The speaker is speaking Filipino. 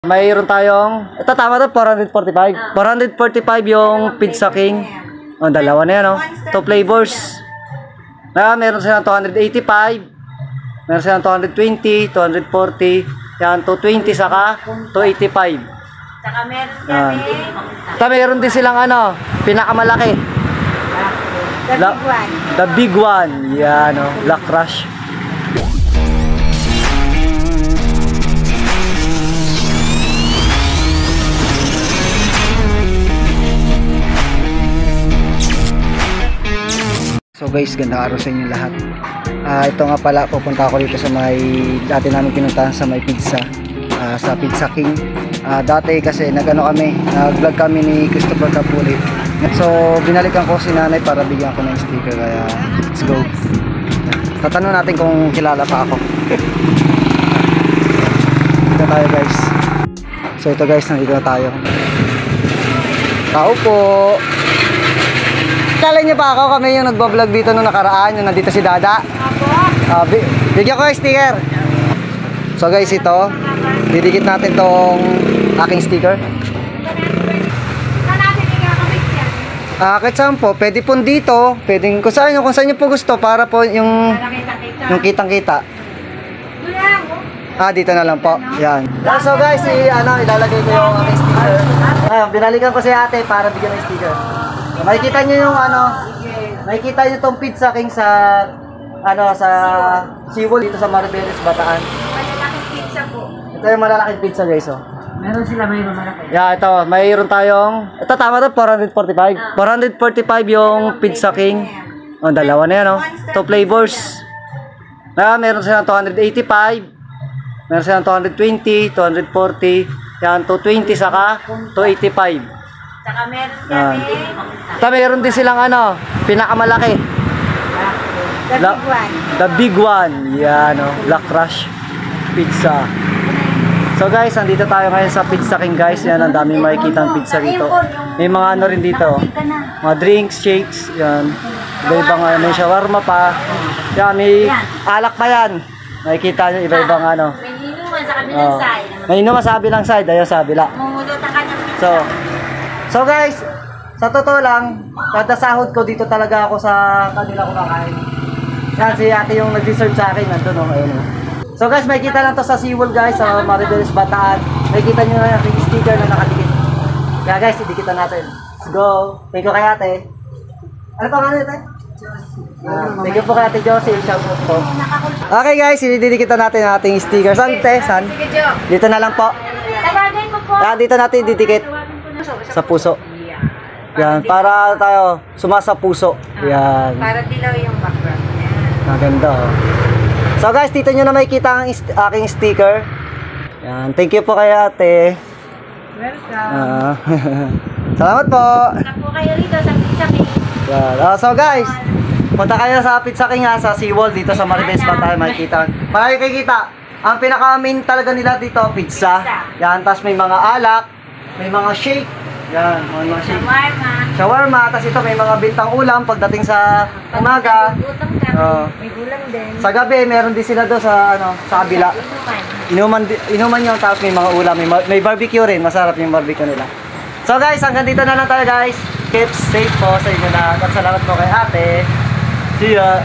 Mayroon tayong, ito tama to, 445. 445 yung Pizza King. O, dalawa na yan, o. 2 flavors. Meron silang 285. Meron silang 220, 240. Yan, 220 saka 285. Saka meron kami. Meron din silang ano, pinakamalaki. The big one. The big one. Yan, o. Black Crush. So guys, ganda araw sa inyo lahat. Ito nga pala, pupunta ako dito sa may dati namin pinuntahan sa may pizza, sa Pizza King. Dati kasi nag-vlog kami ni Christopher Capuli. So binalikan ko si nanay para bigyan ko ng sticker, kaya let's go. Tatanong natin kung kilala pa ako. Dito tayo guys. So ito guys, nandito na tayo. Tao po. Kala niyo pa ako, kami yung nagbablog dito nung nakaraan, yung nandito si Dada. Bigyan ko yung sticker. So guys, ito, didikit natin tong aking sticker. Kahit saan po, pwede po dito, pwede kung saan niyo po gusto, para po yung kitang-kita. Dito na lang po. Yan. So guys, ilalagay ko yung aking sticker. Binalikan ko si ate para bigyan ng sticker. Makikita nyo yung makikita nyo tong Pizza King sa sa Seawall dito sa Maribeles, Bataan. Malalaking pizza po. Ito yung malalaking pizza guys, oh. Meron sila may malaki. Yeah, ito, mayroon tayong, ito tama to, 445. 445 yung Pizza King. Oh, dalawa na yan, oh. 2 flavors. Meron silang 285. Meron silang 220, 240. Yan, 220 saka 285. Saka meron kami. Meron din silang pinakamalaki. The big one. The big one. Yan, Black Crush Pizza. So guys, andito tayo ngayon sa Pizza King guys. Yan, ang daming makikita ang pizza dito. May mga rin dito. Mga drinks, shakes. Yan. Iba-ibang may shawarma pa. Yan, may alak pa yan. Makikita nyo iba-ibang May inuman sa kabilang side. May inuman sa kabilang side. Ayun sa kabila. Mumulutan ka ng pizza. So guys, sa totoo lang, kada sahod ko dito talaga ako sa kanila kumakain. Yan, si ate yung nag-deserve sa akin, nandun ayun. So guys, makikita lang to sa Seawall guys, sa Maribeles, Bataan. Makikita nyo na yung sticker na nakadikit. Kaya guys, idikitan natin. Let's go. Thank you kay ate. Ano pa nga ate? Thank you po kay ate Josie, shout out po. Okay guys, ididikitan natin ang ating sticker. Saan te? Saan? Dito na lang po. Tawagin mo po. Dito natin didikit. Sa puso. Yan, para tayo sumasa puso. Yan. Para dilaw yung background. Maganda, oh. So guys, dito nyo na makikita ang aking sticker. Yan, thank you po kay ate. Welcome. Salamat po. Wala po kayo rito sa Pizza King. Yan. So guys, punta kayo sa Pizza King sa Seawall dito sa Maribeles, Bataan, makikita. Makikita. Ang pinaka-main talaga nila dito, pizza. Yan, tapos may mga alak. May mga shake. Yan, mga shake. Shawarma. Tapos ito may mga bintang ulam pagdating sa umaga. May ulam din. Sa gabi, meron din sila doon sa sa kabila. Inuman yun, tapos may mga ulam. May barbecue rin. Masarap yung barbecue nila. So guys, hanggang dito na lang tayo guys. Keep safe po sa inyo lahat. At salamat po kay ate. See ya!